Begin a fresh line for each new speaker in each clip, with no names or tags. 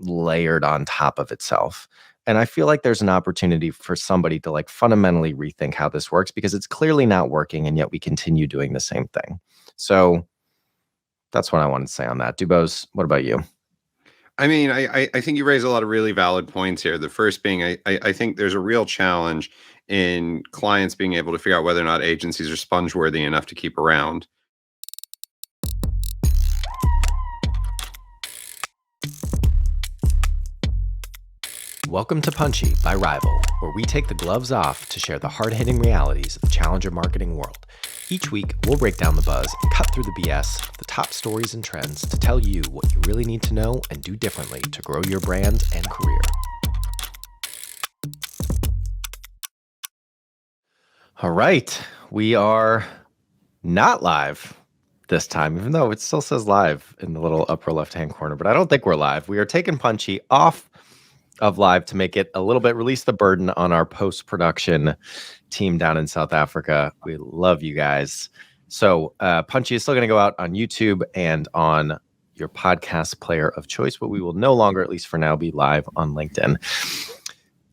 layered on top of itself. And I feel like there's an opportunity for somebody to like fundamentally rethink how this works, because it's clearly not working, and yet we continue doing the same thing. So that's what I wanted to say on that. DuBose, what about you?
I mean, I think you raise a lot of really valid points here. The first being, I think there's a real challenge in clients being able to figure out whether or not agencies are sponge-worthy enough to keep around.
Welcome to Punchy by Rival, where we take the gloves off to share the hard-hitting realities of the challenger marketing world. Each week, we'll break down the buzz and cut through the BS, the top stories and trends to tell you what you really need to know and do differently to grow your brand and career. All right, we are not live this time, even though it still says live in the little upper left-hand corner, but I don't think we're live. We are taking Punchy off of live to make it a little bit, release the burden on our post-production team down in South Africa. We love you guys. So Punchy is still going to go out on YouTube and on your podcast player of choice, but we will no longer, at least for now, be live on LinkedIn.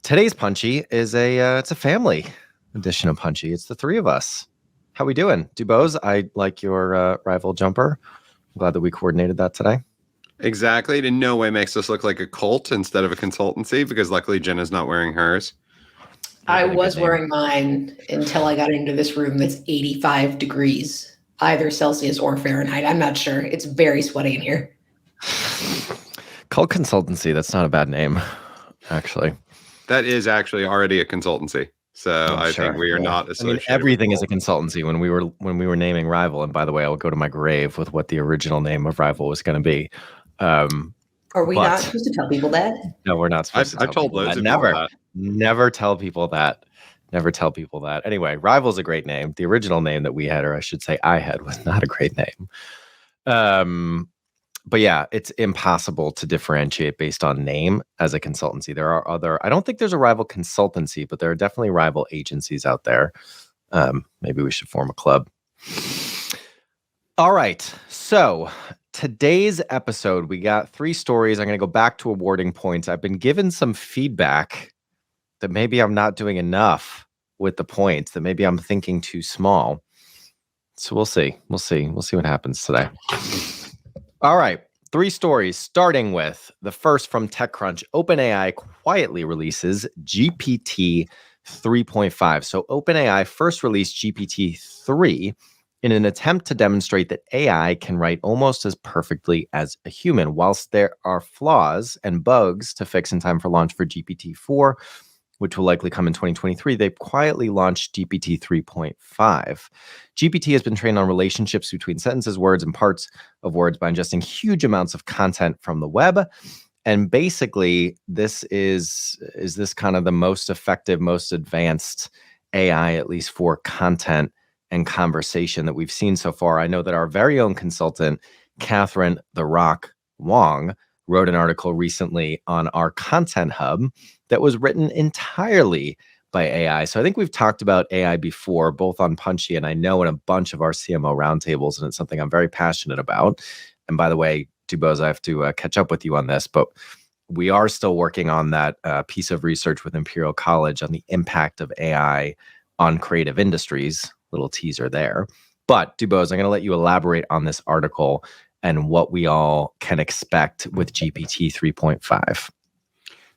Today's Punchy is it's a family edition of Punchy. It's the three of us. How we doing? DuBose, I like your rival jumper. I'm glad that we coordinated that today.
Exactly. It in no way makes us look like a cult instead of a consultancy, because luckily Jenna's not wearing hers.
I was wearing mine until I got into this room that's 85 degrees, either Celsius or Fahrenheit. I'm not sure. It's very sweaty in here.
Called consultancy. That's not a bad name, actually.
That is actually already a consultancy. So I think we are not associated.
I mean, everything is a consultancy when we were naming Rival. And by the way, I will go to my grave with what the original name of Rival was going to be.
Are we not supposed to tell people that?
No, we're not supposed to.
I've told loads of
people
that.
Never tell people that. Never tell people that. Anyway, Rival's a great name. The original name that we had, or I should say I had, was not a great name. But yeah, it's impossible to differentiate based on name as a consultancy. There are other, I don't think there's a Rival consultancy, but there are definitely Rival agencies out there. Maybe we should form a club. All right. So today's episode, we got 3 stories. I'm going to go back to awarding points. I've been given some feedback that maybe I'm not doing enough with the points, that maybe I'm thinking too small. So we'll see. We'll see what happens today. All right. 3 stories, starting with the first from TechCrunch. OpenAI quietly releases GPT 3.5. So OpenAI first released GPT 3 in an attempt to demonstrate that AI can write almost as perfectly as a human. Whilst there are flaws and bugs to fix in time for launch for GPT-4, which will likely come in 2023, they've quietly launched GPT 3.5. GPT has been trained on relationships between sentences, words, and parts of words by ingesting huge amounts of content from the web. And basically, this is this kind of the most effective, most advanced AI, at least for content and conversation, that we've seen so far. I know that our very own consultant, Catherine "The Rock" Wong, wrote an article recently on our Content Hub that was written entirely by AI. So I think we've talked about AI before, both on Punchy and I know in a bunch of our CMO roundtables, and it's something I'm very passionate about. And by the way, DuBose, I have to catch up with you on this, but we are still working on that piece of research with Imperial College on the impact of AI on creative industries. Little teaser there. But DuBose, I'm going to let you elaborate on this article and what we all can expect with GPT 3.5.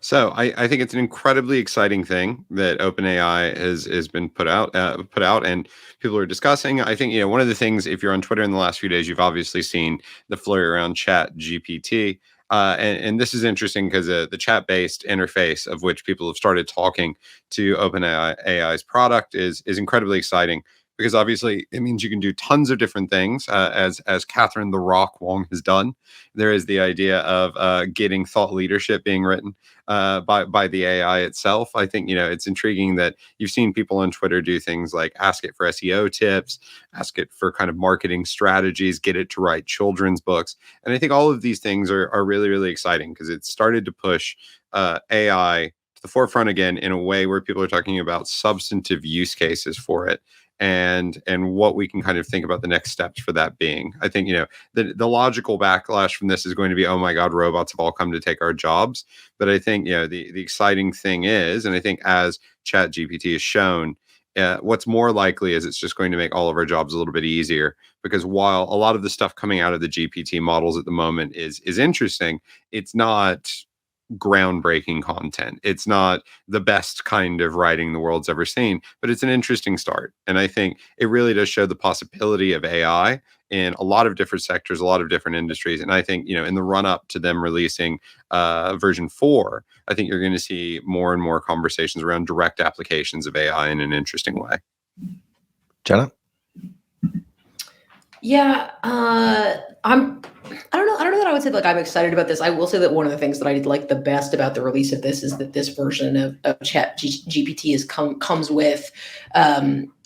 So I think it's an incredibly exciting thing that OpenAI has been put out and people are discussing. I think, one of the things, if you're on Twitter in the last few days, you've obviously seen the flurry around Chat GPT. And this is interesting because the chat-based interface of which people have started talking to OpenAI's product is incredibly exciting, because obviously it means you can do tons of different things, as Catherine "The Rock" Wong has done. There is the idea of getting thought leadership being written by the AI itself. I think, it's intriguing that you've seen people on Twitter do things like ask it for SEO tips, ask it for kind of marketing strategies, get it to write children's books. And I think all of these things are really, really exciting, because it started to push AI to the forefront again in a way where people are talking about substantive use cases for it, and what we can kind of think about the next steps for that being. I think, the logical backlash from this is going to be, oh my God, robots have all come to take our jobs. But I think, the exciting thing is, and I think as ChatGPT has shown, what's more likely is it's just going to make all of our jobs a little bit easier, because while a lot of the stuff coming out of the GPT models at the moment is interesting, it's not groundbreaking content. It's not the best kind of writing the world's ever seen, but it's an interesting start. And I think it really does show the possibility of AI in a lot of different sectors, a lot of different industries. And I think, in the run up to them releasing version 4, I think you're going to see more and more conversations around direct applications of AI in an interesting way.
Jenna?
Yeah, I don't know that I would say like I'm excited about this. I will say that one of the things that I like the best about the release of this is that this version of Chat GPT comes with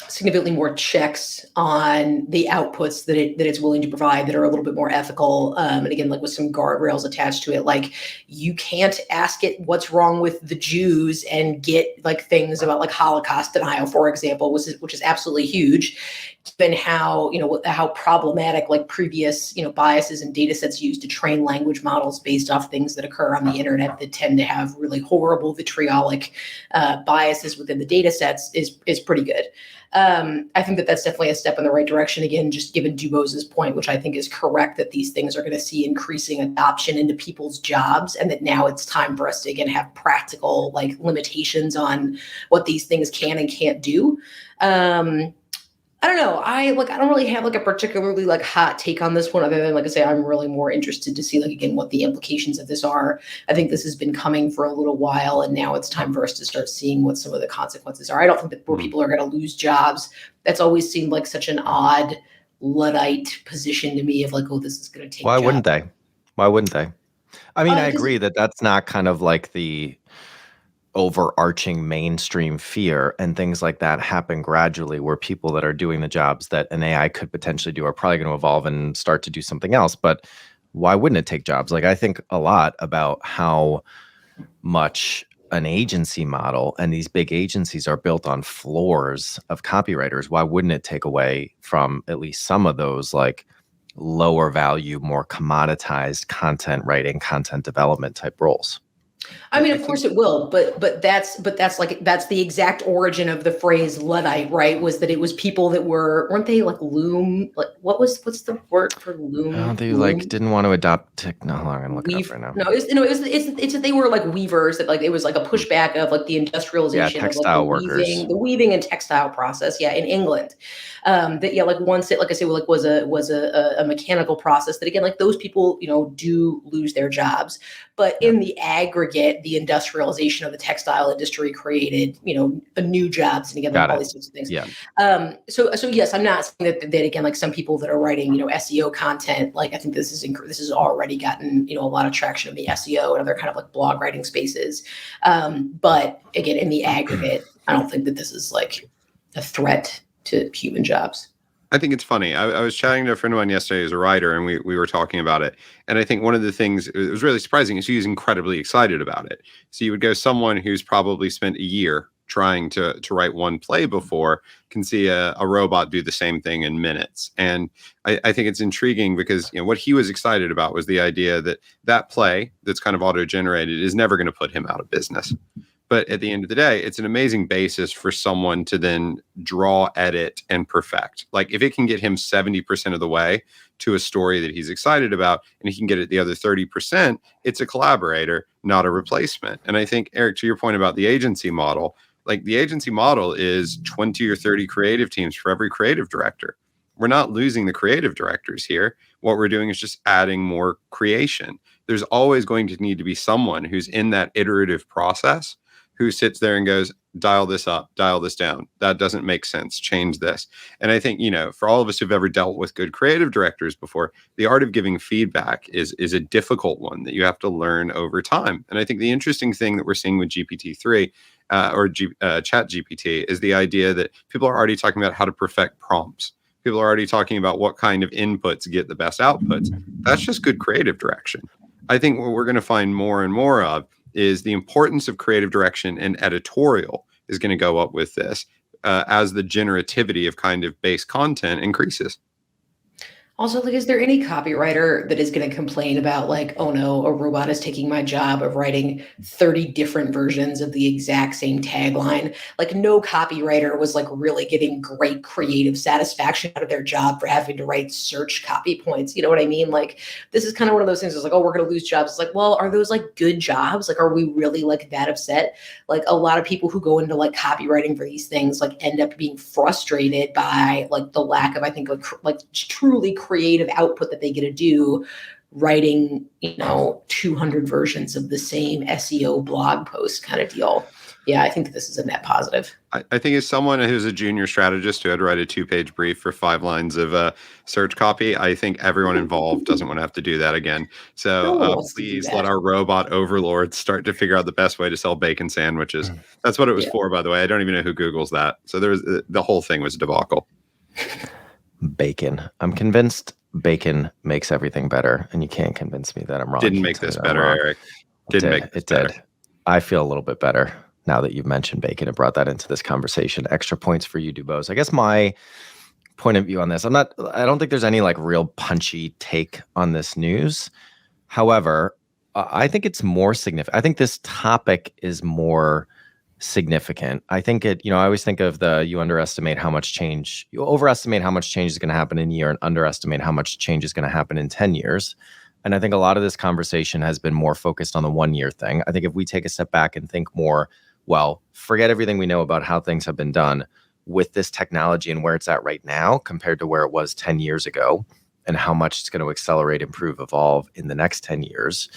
significantly more checks on the outputs that it's willing to provide that are a little bit more ethical. And again, like with some guardrails attached to it, like you can't ask it what's wrong with the Jews and get like things about like Holocaust denial, for example, which is absolutely huge. Given how how problematic like previous biases and data sets used to train language models based off things that occur on the internet that tend to have really horrible vitriolic biases within the data sets is pretty good. I think that that's definitely a step in the right direction. Again, just given DuBose's point, which I think is correct, that these things are going to see increasing adoption into people's jobs, and that now it's time for us to again have practical like limitations on what these things can and can't do. I don't know. I don't really have like a particularly like hot take on this one, other than like I say, I'm really more interested to see like again what the implications of this are. I think this has been coming for a little while, and now it's time for us to start seeing what some of the consequences are. I don't think that more people are going to lose jobs. That's always seemed like such an odd Luddite position to me of like, oh, this is going to take.
Why wouldn't they? Why wouldn't they? I mean, I agree that that's not kind of like the overarching mainstream fear, and things like that happen gradually, where people that are doing the jobs that an AI could potentially do are probably going to evolve and start to do something else. But why wouldn't it take jobs? Like, I think a lot about how much an agency model and these big agencies are built on floors of copywriters. Why wouldn't it take away from at least some of those like lower value, more commoditized content writing, content development type roles?
I mean, of course it will, but that's the exact origin of the phrase Luddite, right? Was that it was people that weren't they like loom? Like what's the word for loom?
Oh, they
loom?
like didn't want to adopt technology. I'm gonna look it up right now.
No, it's that they were like weavers, that like it was like a pushback of like the industrialization
textile
of like
workers,
the weaving and textile process. Yeah, in England, like once it, like I say, like was a mechanical process that again, like those people do lose their jobs, but in the aggregate, the industrialization of the textile industry created new jobs, and again like all these sorts of things.
Yeah.
So yes, I'm not saying that again, like some people that are writing SEO content, like I think this has already gotten a lot of traction in the SEO and other kind of like blog writing spaces. But again, in the aggregate, I don't think that this is like a threat to human jobs.
I think it's funny. I was chatting to a friend of mine yesterday who's a writer, and we were talking about it. And I think one of the things it was really surprising is he's incredibly excited about it. So you would go, someone who's probably spent a year trying to write one play before can see a robot do the same thing in minutes. And I think it's intriguing because what he was excited about was the idea that play that's kind of auto-generated is never going to put him out of business. But at the end of the day, it's an amazing basis for someone to then draw, edit, and perfect. Like if it can get him 70% of the way to a story that he's excited about, and he can get it the other 30%, it's a collaborator, not a replacement. And I think, Eric, to your point about the agency model, like the agency model is 20 or 30 creative teams for every creative director. We're not losing the creative directors here. What we're doing is just adding more creation. There's always going to need to be someone who's in that iterative process who sits there and goes, dial this up, dial this down. That doesn't make sense. Change this. And I think, for all of us who've ever dealt with good creative directors before, the art of giving feedback is a difficult one that you have to learn over time. And I think the interesting thing that we're seeing with GPT-3 or Chat GPT is the idea that people are already talking about how to perfect prompts. People are already talking about what kind of inputs get the best outputs. That's just good creative direction. I think what we're going to find more and more of is the importance of creative direction and editorial is going to go up with this as the generativity of kind of base content increases.
Also, like, is there any copywriter that is going to complain about, like, oh no, a robot is taking my job of writing 30 different versions of the exact same tagline? Like, no copywriter was like really getting great creative satisfaction out of their job for having to write search copy points. You know what I mean? Like, this is kind of one of those things that's like, oh, we're going to lose jobs. It's like, well, are those like good jobs? Like, are we really like that upset? Like, a lot of people who go into like copywriting for these things like end up being frustrated by like the lack of, I think, like truly creative output that they get to do writing, 200 versions of the same SEO blog post kind of deal. Yeah, I think this is a net positive.
I think as someone who's a junior strategist who had to write a 2-page brief for 5 lines of search copy, I think everyone involved doesn't want to have to do that again. So please let our robot overlords start to figure out the best way to sell bacon sandwiches. That's what it was for, by the way. I don't even know who Googles that. So the whole thing was a debacle.
Bacon. I'm convinced bacon makes everything better, and you can't convince me that I'm wrong.
Didn't make this better, Eric.
It did. I feel a little bit better now that you've mentioned bacon and brought that into this conversation. Extra points for you, DuBose. I guess my point of view on this, I don't think there's any like real punchy take on this news. However, I think it's more significant. I think this topic is more significant. I think I always think of you overestimate how much change is going to happen in a year and underestimate how much change is going to happen in 10 years. And I think a lot of this conversation has been more focused on the 1-year thing. I think if we take a step back and think more, well, forget everything we know about how things have been done with this technology and where it's at right now compared to where it was 10 years ago and how much it's going to accelerate, improve, evolve in the next 10 years,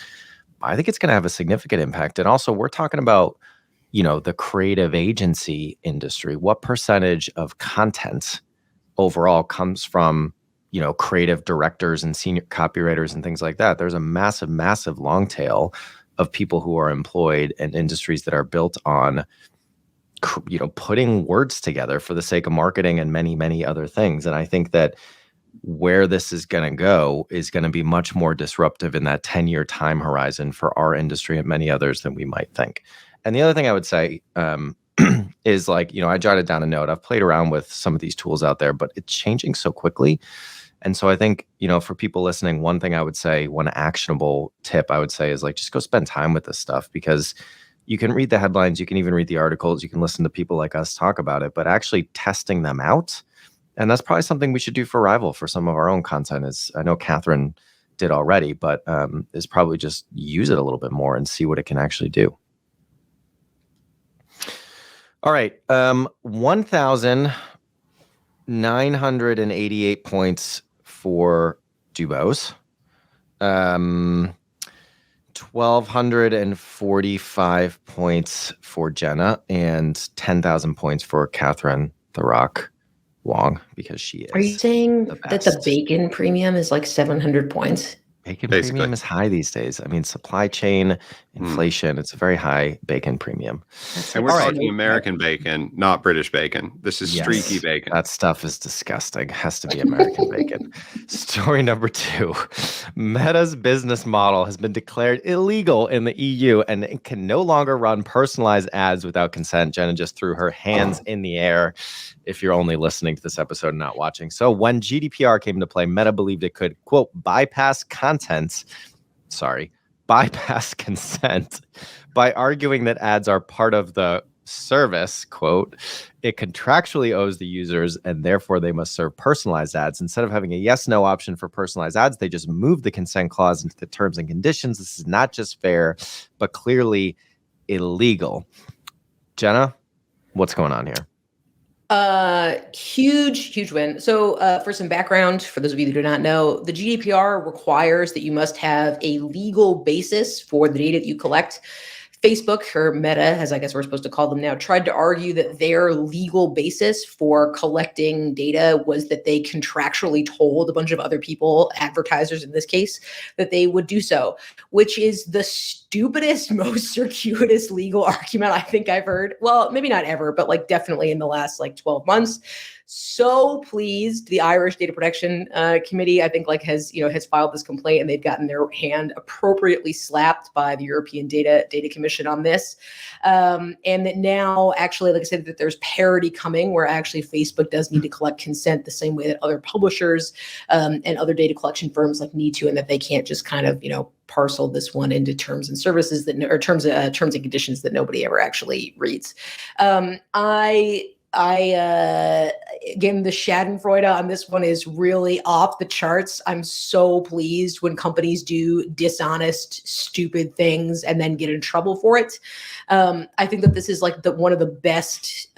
I think it's going to have a significant impact. And also we're talking about the creative agency industry. What percentage of content overall comes from, creative directors and senior copywriters and things like that? There's a massive, massive long tail of people who are employed in industries that are built on, putting words together for the sake of marketing and many, many other things. And I think that where this is going to go is going to be much more disruptive in that 10-year time horizon for our industry and many others than we might think. And the other thing I would say is I jotted down a note. I've played around with some of these tools out there, but it's changing so quickly. And so I think, for people listening, one thing I would say, one actionable tip I would say is just go spend time with this stuff, because you can read the headlines, you can even read the articles, you can listen to people like us talk about it, but actually testing them out. And that's probably something we should do for Rival for some of our own content. Is I know Catherine did already, but is probably just use it a little bit more and see what it can actually do. All right. 1,988 points for DuBose. 1,245 points for Jenna, and 10,000 points for Catherine the Rock Wong, because she is.
Are you saying that the bacon premium is like 700 points?
Bacon premium is high these days. I mean, supply chain, inflation, it's a very high bacon premium.
And we're talking American bacon, not British bacon. This is streaky bacon.
That stuff is disgusting. Has to be American bacon. Story number 2. Meta's business model has been declared illegal in the EU, and it can no longer run personalized ads without consent. Jenna just threw her hands in the air if you're only listening to this episode and not watching. So when GDPR came into play, Meta believed it could, quote, bypass consent by arguing that ads are part of the service, quote, it contractually owes the users and therefore they must serve personalized ads. Instead of having a yes/no option for personalized ads, they just moved the consent clause into the terms and conditions. This is not just fair, but clearly illegal. Jenna, what's going on here?
Huge win. So for some background, for those of you who do not know, the GDPR requires that you must have a legal basis for the data that you collect. Facebook, or Meta, as I guess we're supposed to call them now, tried to argue that their legal basis for collecting data was that they contractually told a bunch of other people, advertisers in this case, that they would do so, which is the stupidest, most circuitous legal argument I think I've heard. Well, maybe not ever, but like definitely in the last like 12 months. So pleased. The Irish Data Protection Committee, I think, like has filed this complaint, and they've gotten their hand appropriately slapped by the European Data Commission on this. And that now, actually, like I said, that there's parity coming, where actually Facebook does need to collect consent the same way that other publishers and other data collection firms like need to, and that they can't just kind of parcel this one into terms and services or terms and conditions that nobody ever actually reads. Again, the Schadenfreude on this one is really off the charts. I'm so pleased when companies do dishonest, stupid things and then get in trouble for it. I think that this is like one of the best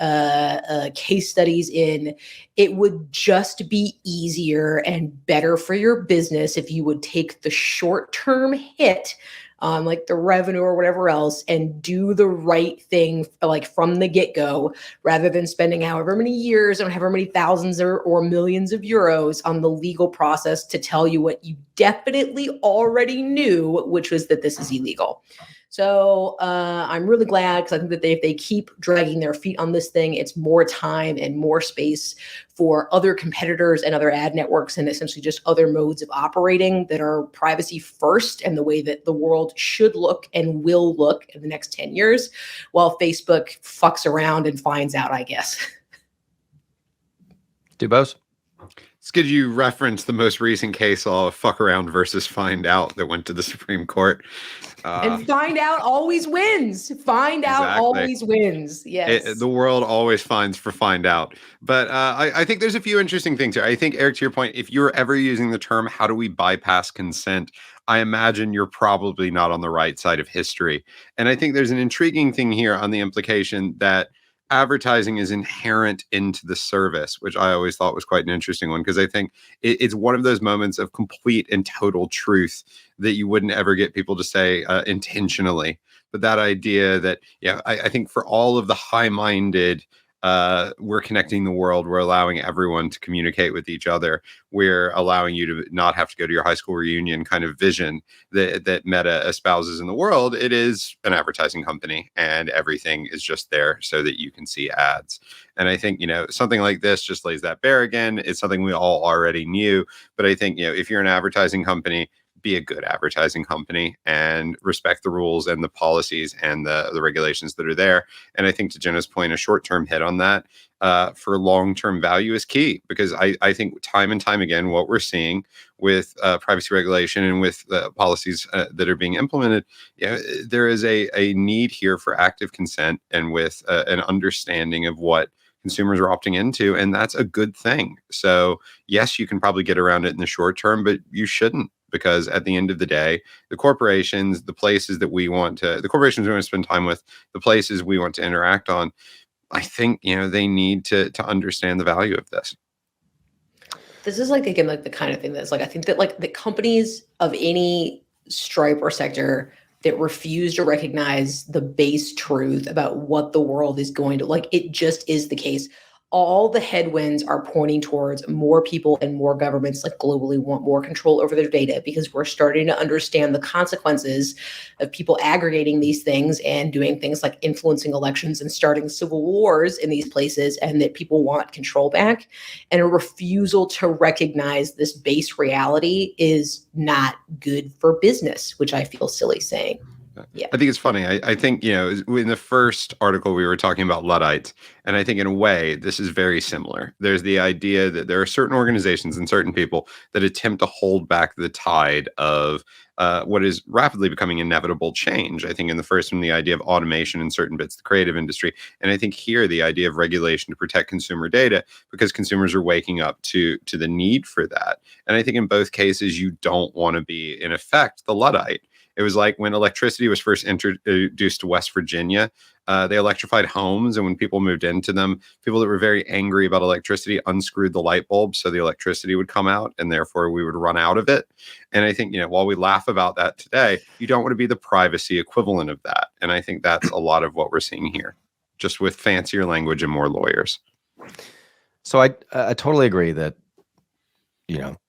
case studies in it would just be easier and better for your business if you would take the short-term hit on like the revenue or whatever else and do the right thing like from the get-go, rather than spending however many years and however many thousands or millions of euros on the legal process to tell you what you definitely already knew, which was that this is illegal. So I'm really glad, because I think that if they keep dragging their feet on this thing, it's more time and more space for other competitors and other ad networks, and essentially just other modes of operating that are privacy first and the way that the world should look and will look in the next 10 years, while Facebook fucks around and finds out, I guess.
DuBose?
It's good you reference the most recent case law of fuck around versus find out that went to the Supreme Court.
And find out always wins. Find out always wins. Yes.
The world always finds for find out. But I think there's a few interesting things here. I think, Eric, to your point, if you're ever using the term, how do we bypass consent? I imagine you're probably not on the right side of history. And I think there's an intriguing thing here on the implication that advertising is inherent into the service, which I always thought was quite an interesting one, because I think it's one of those moments of complete and total truth that you wouldn't ever get people to say intentionally. But that idea that, I think for all of the high-minded, we're connecting the world, we're allowing everyone to communicate with each other, we're allowing you to not have to go to your high school reunion kind of vision that Meta espouses in the world, it is an advertising company, and everything is just there so that you can see ads. And I think, something like this just lays that bare again. It's something we all already knew, but I think, if you're an advertising company, be a good advertising company and respect the rules and the policies and the regulations that are there. And I think, to Jenna's point, a short-term hit on that for long-term value is key, because I think time and time again, what we're seeing with privacy regulation and with policies that are being implemented, there is a need here for active consent and with an understanding of what consumers are opting into, and that's a good thing. So yes, you can probably get around it in the short term, but you shouldn't, because at the end of the day, the corporations, the corporations we want to spend time with, the places we want to interact on, I think, they need to understand the value of this.
This is like, again, like the kind of thing that's like, I think that like the companies of any stripe or sector that refuse to recognize the base truth about what the world is going to, like, it just is the case. All the headwinds are pointing towards more people and more governments like globally want more control over their data, because we're starting to understand the consequences of people aggregating these things and doing things like influencing elections and starting civil wars in these places, and that people want control back. And a refusal to recognize this base reality is not good for business, which I feel silly saying. Yeah.
I think it's funny. I think, in the first article we were talking about Luddites, and I think in a way this is very similar. There's the idea that there are certain organizations and certain people that attempt to hold back the tide of what is rapidly becoming inevitable change. I think in the first one, the idea of automation in certain bits of the creative industry. And I think here, the idea of regulation to protect consumer data, because consumers are waking up to the need for that. And I think in both cases, you don't want to be, in effect, the Luddite. It was like when electricity was first introduced to West Virginia, they electrified homes. And when people moved into them, people that were very angry about electricity unscrewed the light bulb so the electricity would come out, and therefore we would run out of it. And I think, while we laugh about that today, you don't want to be the privacy equivalent of that. And I think that's a lot of what we're seeing here, just with fancier language and more lawyers.
So I totally agree that,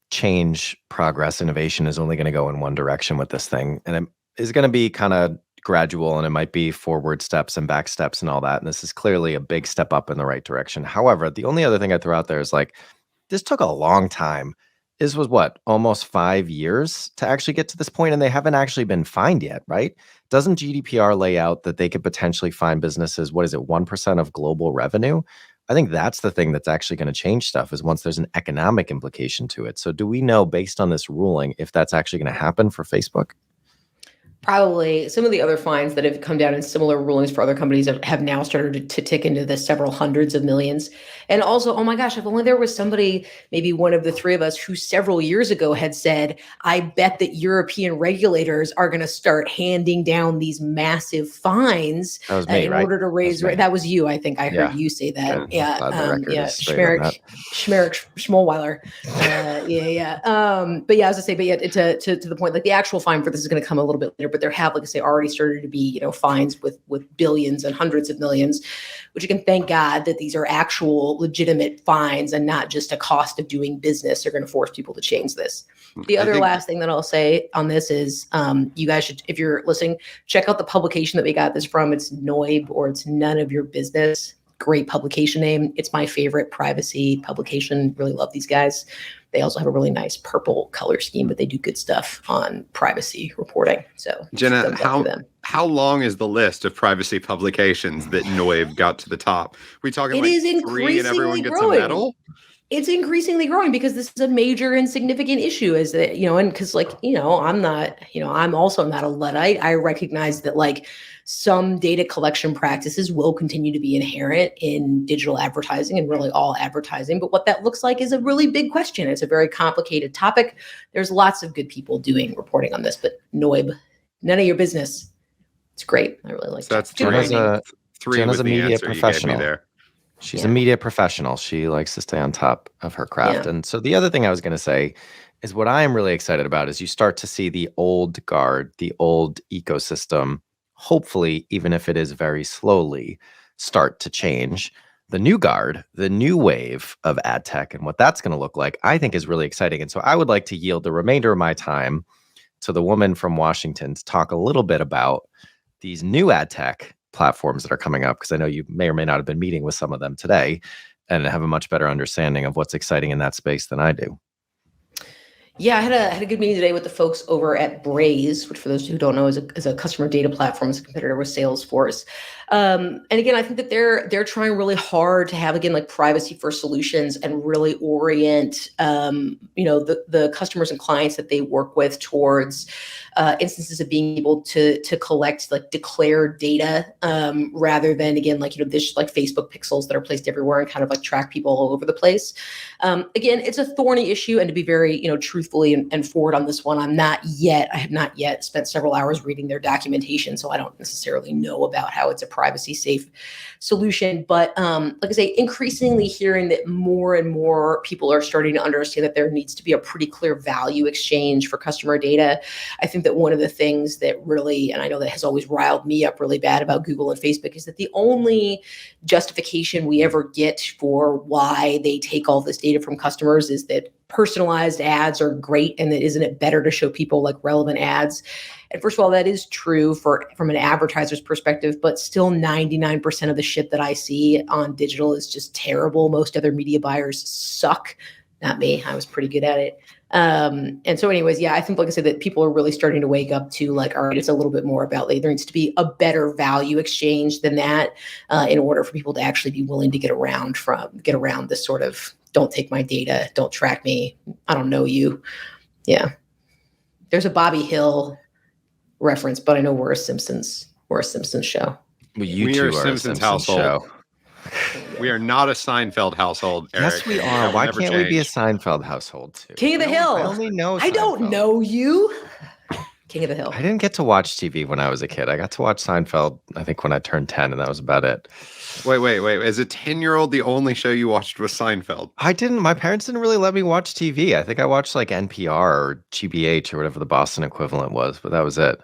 change, progress, innovation is only going to go in one direction with this thing. And is going to be kind of gradual, and it might be forward steps and back steps and all that. And this is clearly a big step up in the right direction. However, the only other thing I throw out there is like, this took a long time. This was what, almost 5 years to actually get to this point, and they haven't actually been fined yet, right? Doesn't GDPR lay out that they could potentially fine businesses, what is it, 1% of global revenue? I think that's the thing that's actually going to change stuff, is once there's an economic implication to it. So do we know, based on this ruling, if that's actually going to happen for Facebook?
Probably. Some of the other fines that have come down in similar rulings for other companies have now started to tick into the several hundreds of millions. And also, oh my gosh, if only there was somebody, maybe one of the three of us, who several years ago had said, I bet that European regulators are going to start handing down these massive fines
That was me,
in
right?
order to raise. That was you. I think I heard you say that.
Good.
Yeah.
Glad the record is straight on that.
Schmolweiler. But yeah, as I say, but yeah, to the point, like the actual fine for this is going to come a little bit later, but there have, like I say, already started to be, fines with billions and hundreds of millions, which you can thank God that these are actual legitimate fines and not just a cost of doing business. They're going to force people to change this. The other last thing that I'll say on this is you guys should, if you're listening, check out the publication that we got this from. It's NOIB, or it's None of Your Business. Great publication name. It's my favorite privacy publication. Really love these guys. They also have a really nice purple color scheme, but they do good stuff on privacy reporting. So
Jenna, how long is the list of privacy publications that NOIB got to the top? We talking
it
like
is
3 and everyone gets
growing.
a medal?
It's increasingly growing because this is a major and significant issue, is that, and because I'm also not a Luddite. I recognize that like some data collection practices will continue to be inherent in digital advertising and really all advertising. But what that looks like is a really big question. It's a very complicated topic. There's lots of good people doing reporting on this, but NOIB, None of Your Business. It's great. I really like that.
That's three.
Jenna's a media
professional.
There. She's a media professional. She likes to stay on top of her craft. And so the other thing I was going to say is what I am really excited about is you start to see the old guard, the old ecosystem, hopefully, even if it is very slowly, start to change. The new guard, the new wave of ad tech, and what that's going to look like, I think is really exciting. And so I would like to yield the remainder of my time to the woman from Washington to talk a little bit about these new ad tech platforms that are coming up, because I know you may or may not have been meeting with some of them today and have a much better understanding of what's exciting in that space than I do.
Yeah, I had a good meeting today with the folks over at Braze, which for those who don't know is a customer data platform, is a competitor with Salesforce. And again, I think that they're trying really hard to have, again, like privacy first solutions and really orient the customers and clients that they work with towards instances of being able to collect like declared data rather than, again, like this like Facebook pixels that are placed everywhere and kind of like track people all over the place. Again, it's a thorny issue, and to be very truthfully and forward on this one, I have not yet spent several hours reading their documentation, so I don't necessarily know about how it's a privacy safe solution. But like I say, increasingly hearing that more and more people are starting to understand that there needs to be a pretty clear value exchange for customer data. I think that one of the things that really, and I know that has always riled me up really bad about Google and Facebook, is that the only justification we ever get for why they take all this data from customers is that personalized ads are great, and that isn't it better to show people like relevant ads. And first of all, that is true from an advertiser's perspective, but still 99% of the shit that I see on digital is just terrible. Most other media buyers suck. Not me. I was pretty good at it. And so anyways, yeah, I think, like I said, that people are really starting to wake up to like, all right, it's a little bit more about, like, there needs to be a better value exchange than that in order for people to actually be willing to get around this sort of, don't take my data, don't track me, I don't know you. Yeah. There's a Bobby Hill reference, but I know we're a Simpsons show.
Well, we are a Simpsons household. Show.
We are not a Seinfeld household, Eric.
Yes, we are. Why can't we be a Seinfeld household too?
King of the Hill.
I only know Seinfeld.
I don't know you. King of the Hill.
I didn't get to watch TV when I was a kid. I got to watch Seinfeld, I think, when I turned 10, and that was about it.
Wait. As a 10-year-old, the only show you watched was Seinfeld?
I didn't. My parents didn't really let me watch TV. I think I watched like NPR or GBH or whatever the Boston equivalent was, but that was it.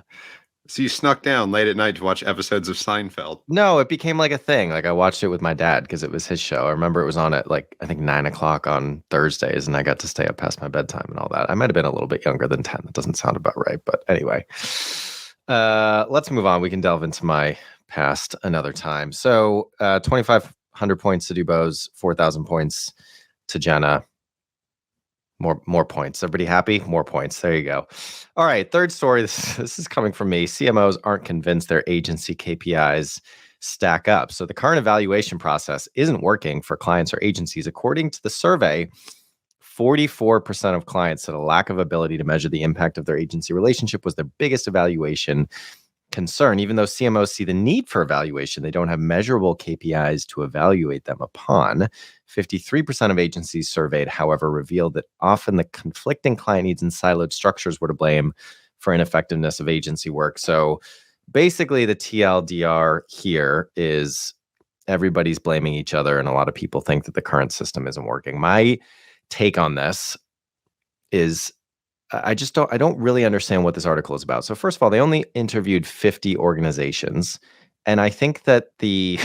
So you snuck down late at night to watch episodes of Seinfeld?
No, it became like a thing. Like I watched it with my dad because it was his show. I remember it was on at like, I think 9:00 on Thursdays, and I got to stay up past my bedtime and all that. I might have been a little bit younger than 10. That doesn't sound about right. But anyway, Let's move on. We can delve into my past another time. So 2,500 points to DuBose, 4,000 points to Jenna. More points. Everybody happy? More points. There you go. All right. Third story. This is coming from me. CMOs aren't convinced their agency KPIs stack up. So the current evaluation process isn't working for clients or agencies. According to the survey, 44% of clients said a lack of ability to measure the impact of their agency relationship was their biggest evaluation concern. Even though CMOs see the need for evaluation, they don't have measurable KPIs to evaluate them upon. 53% of agencies surveyed, however, revealed that often the conflicting client needs and siloed structures were to blame for ineffectiveness of agency work. So basically, the TLDR here is everybody's blaming each other, and a lot of people think that the current system isn't working. My take on this is I don't really understand what this article is about. So first of all, they only interviewed 50 organizations, and I think that the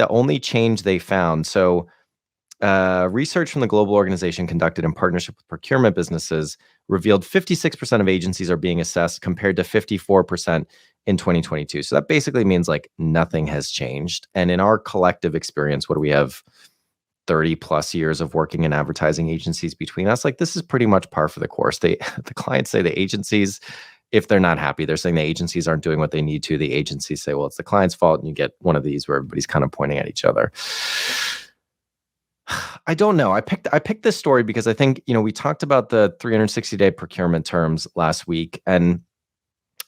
only change they found, so research from the global organization conducted in partnership with procurement businesses revealed 56% of agencies are being assessed compared to 54% in 2022. So that basically means like nothing has changed. And in our collective experience, what do we have? 30 plus years of working in advertising agencies between us. Like this is pretty much par for the course. The clients say the agencies, if they're not happy, they're saying the agencies aren't doing what they need to. The agencies say, well, it's the client's fault. And you get one of these where everybody's kind of pointing at each other. I don't know. I picked this story because I think, we talked about the 360-day procurement terms last week, and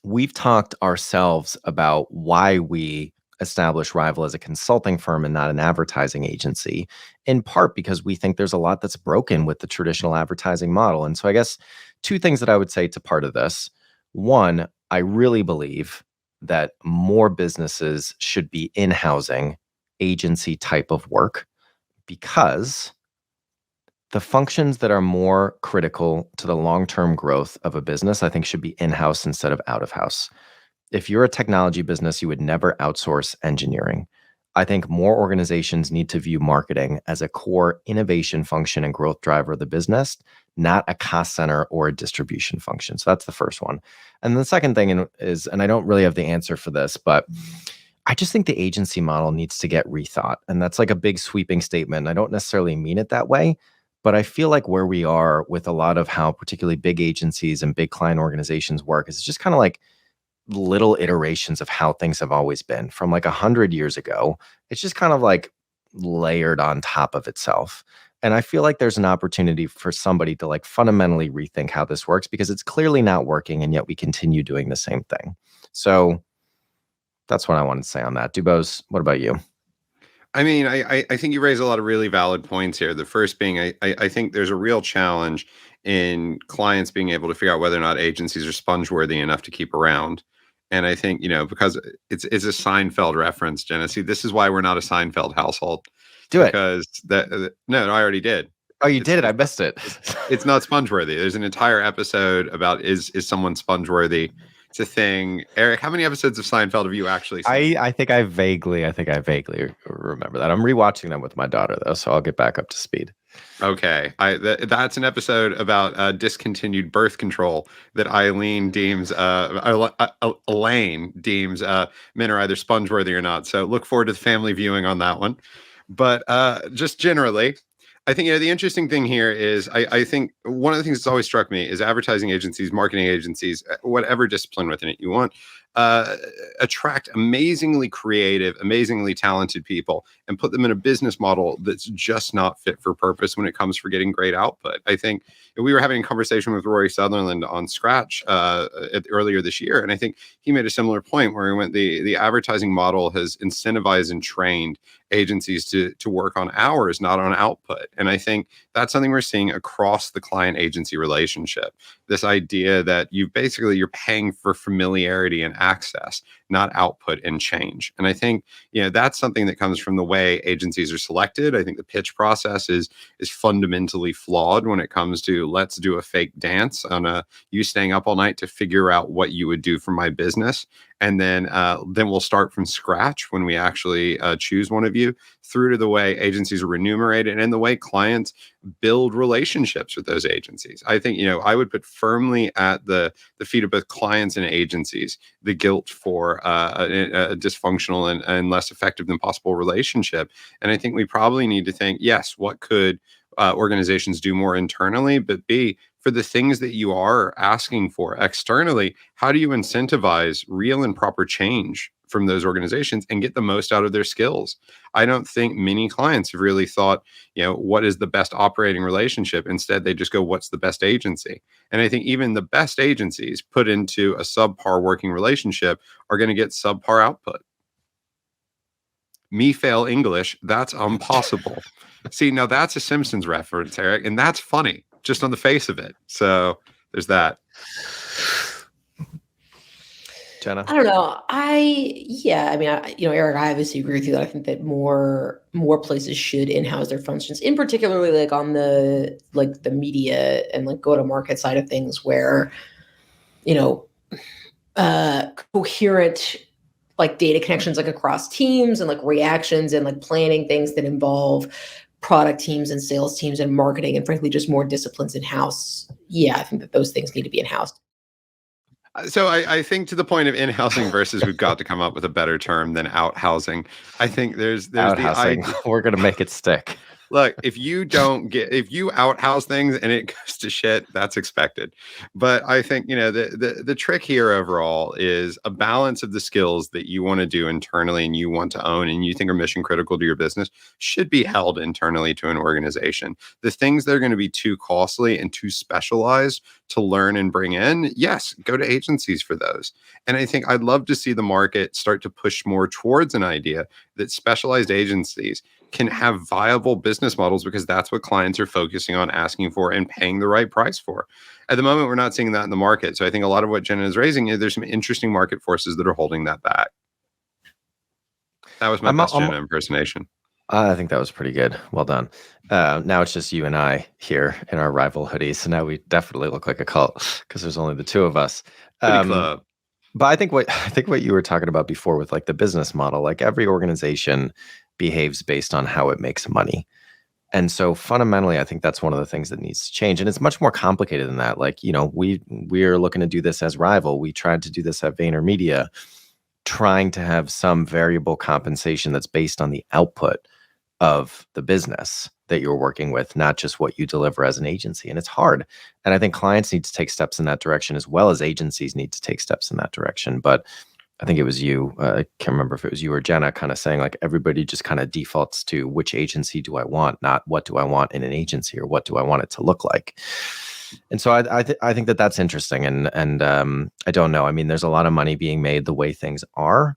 we've talked ourselves about why we establish Rival as a consulting firm and not an advertising agency, in part because we think there's a lot that's broken with the traditional advertising model. And so I guess two things that I would say to part of this. One, I really believe that more businesses should be in-housing agency type of work, because the functions that are more critical to the long-term growth of a business, I think, should be in-house instead of out-of-house. If you're a technology business, you would never outsource engineering. I think more organizations need to view marketing as a core innovation function and growth driver of the business, not a cost center or a distribution function. So that's the first one. And the second thing is, and I don't really have the answer for this, but I just think the agency model needs to get rethought. And that's like a big sweeping statement. I don't necessarily mean it that way, but I feel like where we are with a lot of how particularly big agencies and big client organizations work is just kind of like little iterations of how things have always been from like 100 years ago. It's just kind of like layered on top of itself. And I feel like there's an opportunity for somebody to like fundamentally rethink how this works, because it's clearly not working, and yet we continue doing the same thing. So that's what I wanted to say on that. DuBose, what about you?
I mean, I think you raise a lot of really valid points here. The first being, I think there's a real challenge in clients being able to figure out whether or not agencies are sponge-worthy enough to keep around. And I think, because it's a Seinfeld reference, Jenna. See, this is why we're not a Seinfeld household.
Do it.
Because no, I already did.
Oh, you did it. I missed it.
It's not sponge-worthy. There's an entire episode about is someone sponge-worthy. It's a thing. Eric, how many episodes of Seinfeld have you actually seen?
I think I vaguely remember that. I'm rewatching them with my daughter though, so I'll get back up to speed.
Okay, that's an episode about discontinued birth control that Elaine deems men are either sponge-worthy or not. So look forward to the family viewing on that one. But just generally, I think the interesting thing here is I think one of the things that's always struck me is advertising agencies, marketing agencies, whatever discipline within it you want, attract amazingly creative, amazingly talented people and put them in a business model that's just not fit for purpose when it comes for getting great output. I think we were having a conversation with Rory Sutherland on Scratch earlier this year, and I think he made a similar point where he went, the advertising model has incentivized and trained agencies to work on hours, not on output. And I think that's something we're seeing across the client agency relationship. This idea that you're paying for familiarity and access, not output and change. And I think, that's something that comes from the way agencies are selected. I think the pitch process is fundamentally flawed when it comes to let's do a fake dance on you staying up all night to figure out what you would do for my business. And then we'll start from scratch when we actually choose one of you, through to the way agencies are remunerated and the way clients build relationships with those agencies. I think, I would put firmly at the feet of both clients and agencies the guilt for a dysfunctional and less effective than possible relationship. And I think we probably need to think, yes, what could organizations do more internally, but B, for the things that you are asking for externally, how do you incentivize real and proper change from those organizations and get the most out of their skills? I don't think many clients have really thought, what is the best operating relationship? Instead, they just go, what's the best agency? And I think even the best agencies put into a subpar working relationship are going to get subpar output. Me fail English, that's impossible. See, now that's a Simpsons reference, Eric, and that's funny just on the face of it. So there's that.
Jenna?
I don't know. Eric, I obviously agree with you that I think that more places should in-house their functions, in particularly like on the media and like go-to-market side of things, where coherent like data connections like across teams and like reactions and like planning things that involve product teams and sales teams and marketing and frankly just more disciplines in-house. I think that those things need to be in-house.
So I think to the point of in-housing versus we've got to come up with a better term than out-housing. I think there's
out-housing. We're going to make it stick.
Look, if you outhouse things and it goes to shit, that's expected. But I think, the trick here overall is a balance of the skills that you want to do internally and you want to own and you think are mission critical to your business should be held internally to an organization. The things that are going to be too costly and too specialized to learn and bring in, yes, go to agencies for those. And I think I'd love to see the market start to push more towards an idea that specialized agencies can have viable business models because that's what clients are focusing on, asking for, and paying the right price for. At the moment, we're not seeing that in the market. So I think a lot of what Jenna is raising is there's some interesting market forces that are holding that back. That was my best Jenna impersonation.
I think that was pretty good. Well done. Now it's just you and I here in our rival hoodies. So now we definitely look like a cult because there's only the two of us.
Club.
But I think what you were talking about before with like the business model, like every organization behaves based on how it makes money. And so fundamentally, I think that's one of the things that needs to change. And it's much more complicated than that. Like, we're looking to do this as Rival. We tried to do this at VaynerMedia, trying to have some variable compensation that's based on the output of the business that you're working with, not just what you deliver as an agency. And it's hard. And I think clients need to take steps in that direction as well as agencies need to take steps in that direction. But I think it was you, I can't remember if it was you or Jenna, kind of saying like everybody just kind of defaults to which agency do I want, not what do I want in an agency or what do I want it to look like. And so I think that that's interesting. And I don't know. I mean, there's a lot of money being made the way things are,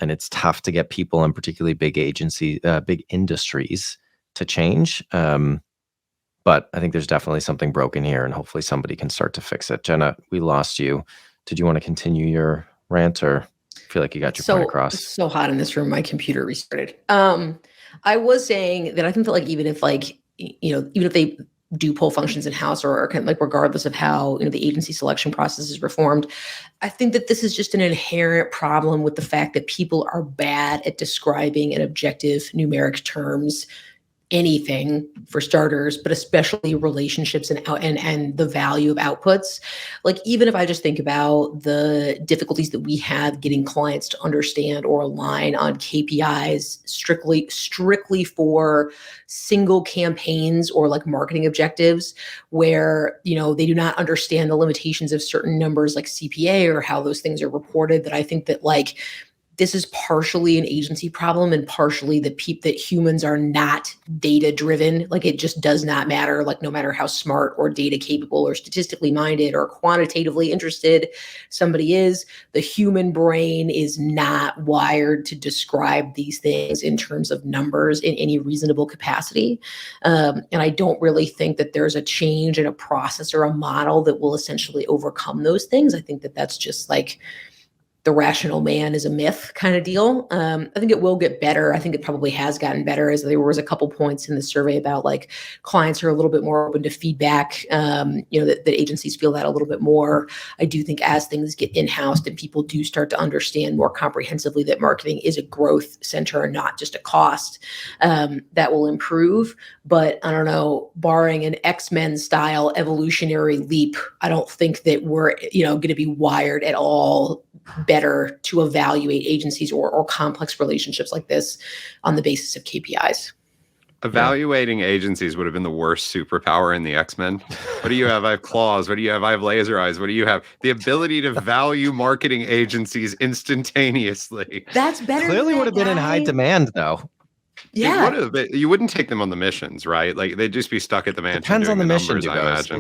and it's tough to get people in particularly big big industries to change. But I think there's definitely something broken here, and hopefully somebody can start to fix it. Jenna, we lost you. Did you want to continue your rant, or feel like you got your point across?
It's so hot in this room. My computer restarted. I was saying that I think that like even if they do pull functions in house or kind of like regardless of how the agency selection process is reformed, I think that this is just an inherent problem with the fact that people are bad at describing in objective numeric terms anything for starters, but especially relationships and the value of outputs. Like even if I just think about the difficulties that we have getting clients to understand or align on KPIs strictly for single campaigns or like marketing objectives where, they do not understand the limitations of certain numbers like CPA or how those things are reported, that I think that like this is partially an agency problem and partially that humans are not data driven. Like it just does not matter. Like no matter how smart or data capable or statistically minded or quantitatively interested somebody is, the human brain is not wired to describe these things in terms of numbers in any reasonable capacity. And I don't really think that there's a change in a process or a model that will essentially overcome those things. I think that that's just like, the rational man is a myth kind of deal. I think it will get better. I think it probably has gotten better, as there was a couple points in the survey about like clients are a little bit more open to feedback, that agencies feel that a little bit more. I do think as things get in-housed and people do start to understand more comprehensively that marketing is a growth center and not just a cost, that will improve. But I don't know, barring an X-Men style evolutionary leap, I don't think that we're, going to be wired at all better to evaluate agencies or complex relationships like this on the basis of KPIs.
Evaluating agencies would have been the worst superpower in the X-Men. What do you have? I have claws. What do you have? I have laser eyes. What do you have? The ability to value marketing agencies instantaneously.
That's better.
Clearly would have been in high demand, though.
Yeah.
It would have, but you wouldn't take them on the missions, right? Like they'd just be stuck at the mansion.
Depends on the mission,
numbers, I imagine.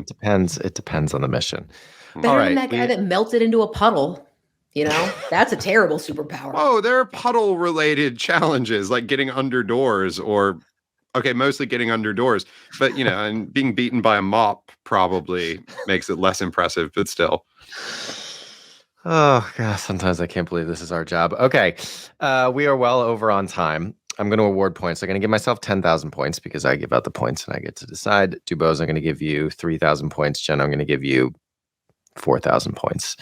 It depends on the mission.
Better than that guy that melted into a puddle. That's a terrible superpower.
Oh, there are puddle-related challenges like getting under doors mostly getting under doors. But, and being beaten by a mop probably makes it less impressive, but still.
Oh, God, sometimes I can't believe this is our job. Okay, we are well over on time. I'm going to award points. I'm going to give myself 10,000 points because I give out the points and I get to decide. DuBose, I'm going to give you 3,000 points. Jenna, I'm going to give you 4,000 points.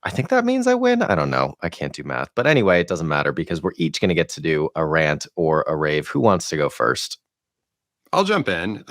I think that means I win. I don't know. I can't do math. But anyway, it doesn't matter because we're each going to get to do a rant or a rave. Who wants to go first?
I'll jump in.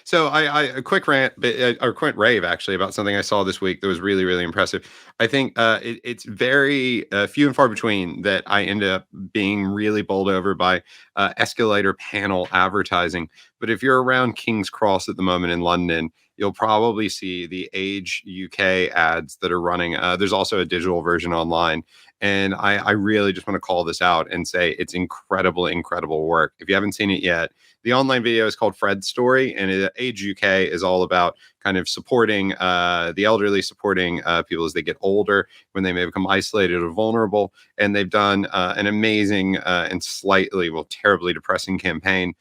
So a quick rant, or quick rave actually, about something I saw this week that was really, really impressive. I think it's very few and far between that I end up being really bowled over by escalator panel advertising. But if you're around King's Cross at the moment in London, you'll probably see the AgeUK ads that are running. There's also a digital version online. And I really just want to call this out and say it's incredible, incredible work. If you haven't seen it yet, the online video is called Fred's Story, and AgeUK is all about kind of supporting the elderly, supporting people as they get older, when they may become isolated or vulnerable. And they've done an amazing and terribly depressing campaign,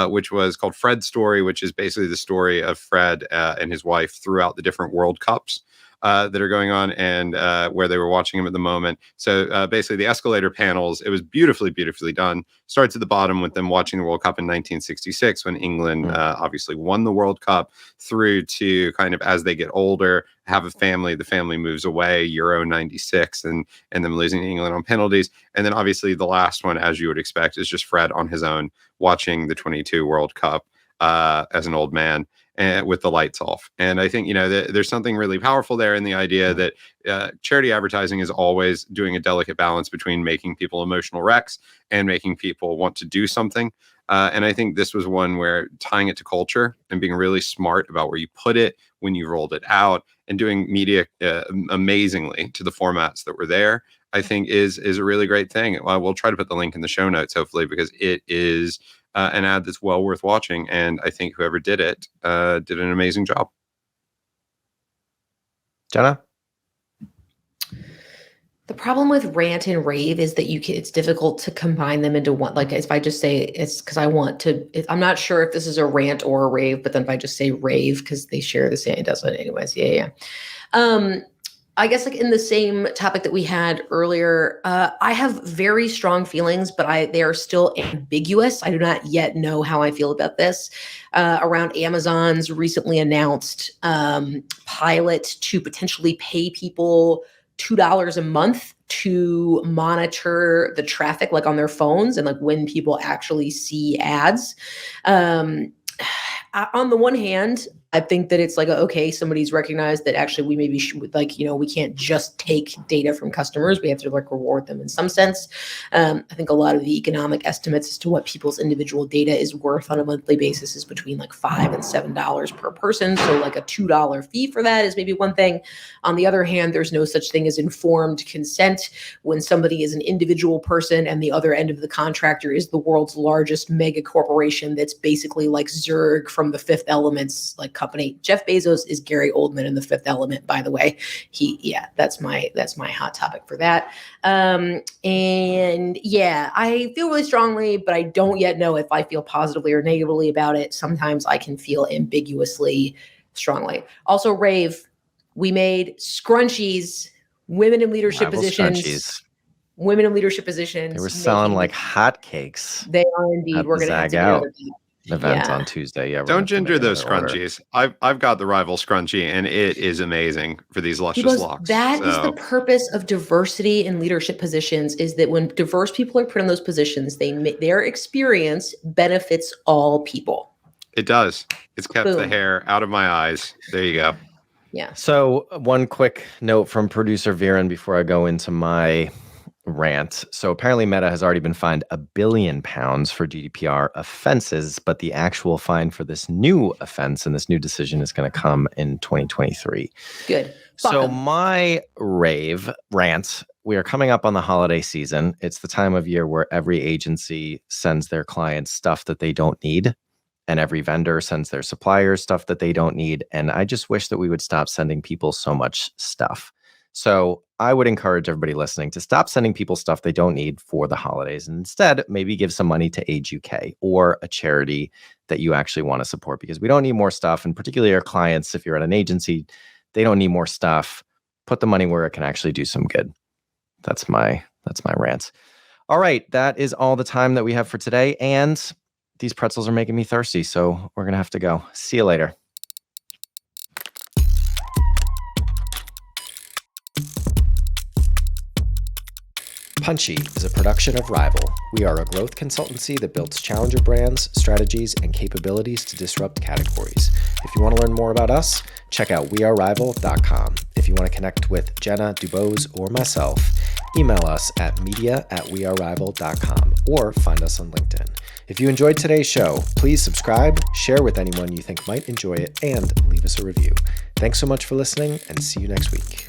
which was called Fred's Story, which is basically the story of Fred and his wife throughout the different World Cups that are going on, and where they were watching him at the moment. So basically the escalator panels, it was beautifully, beautifully done. Starts at the bottom with them watching the World Cup in 1966 when England obviously won the World Cup, through to kind of as they get older, have a family, the family moves away, Euro 96, and them losing to England on penalties. And then obviously the last one, as you would expect, is just Fred on his own watching the 22 World Cup as an old man, and with the lights off. And I think, there's something really powerful there in the idea that charity advertising is always doing a delicate balance between making people emotional wrecks and making people want to do something. And I think this was one where tying it to culture and being really smart about where you put it when you rolled it out, and doing media amazingly to the formats that were there, I think is a really great thing. We'll try to put the link in the show notes, hopefully, because it is an ad that's well worth watching. And I think whoever did it did an amazing job.
Jenna?
The problem with rant and rave is that it's difficult to combine them into one. Like if I just say it's because I want to, I'm not sure if this is a rant or a rave, but then if I just say rave, because they share the same, it does it anyways. Yeah. I guess like in the same topic that we had earlier, I have very strong feelings, but they are still ambiguous. I do not yet know how I feel about this around Amazon's recently announced pilot to potentially pay people $2 a month to monitor the traffic, like on their phones, and like when people actually see ads. On the one hand, I think that it's like, okay, somebody's recognized that actually we maybe should, we can't just take data from customers. We have to reward them in some sense. I think a lot of the economic estimates as to what people's individual data is worth on a monthly basis is between $5 and $7 per person. So a $2 fee for that is maybe one thing. On the other hand, there's no such thing as informed consent when somebody is an individual person and the other end of the contractor is the world's largest mega corporation that's basically like Zurg from the Fifth Element's company. Jeff Bezos is Gary Oldman in the Fifth Element, by the way. That's my hot topic for that. And yeah, I feel really strongly, but I don't yet know if I feel positively or negatively about it. Sometimes I can feel ambiguously strongly. Also, rave, we made scrunchies women in leadership
Rival
positions.
scrunchies.
Women in leadership positions.
They were selling
making
like hotcakes
They are indeed.
at
We're
the
going to have
Zag
to get
Out
another
event
Yeah.
on Tuesday. Yeah, we're gonna
Don't
have to
ginger
make
those
another order.
scrunchies. I've got the rival scrunchie, and it is amazing for these luscious
Because
locks.
that is
So,
the purpose of diversity in leadership positions, is that when diverse people are put in those positions, their experience benefits all people.
it does. It's kept the
Boom.
hair out of my eyes. There you go.
Yeah.
So one quick note from producer Viren before I go into my rant. So apparently Meta has already been fined £1 billion for GDPR offenses, but the actual fine for this new offense and this new decision is going to come in 2023.
Good. Fuck
So
'em.
my rant, we are coming up on the holiday season. It's the time of year where every agency sends their clients stuff that they don't need, and every vendor sends their suppliers stuff that they don't need. And I just wish that we would stop sending people so much stuff. So I would encourage everybody listening to stop sending people stuff they don't need for the holidays, and instead maybe give some money to AgeUK or a charity that you actually want to support, because we don't need more stuff. And particularly our clients, if you're at an agency, they don't need more stuff. Put the money where it can actually do some good. That's my rant. All right, that is all the time that we have for today. And these pretzels are making me thirsty, so we're going to have to go. See you later. Punchy is a production of Rival. We are a growth consultancy that builds challenger brands, strategies, and capabilities to disrupt categories. If you want to learn more about us, check out wearerival.com. If you want to connect with Jenna, DuBose, or myself, email us at media@wearerival.com or find us on LinkedIn. If you enjoyed today's show, please subscribe, share with anyone you think might enjoy it, and leave us a review. Thanks so much for listening, and see you next week.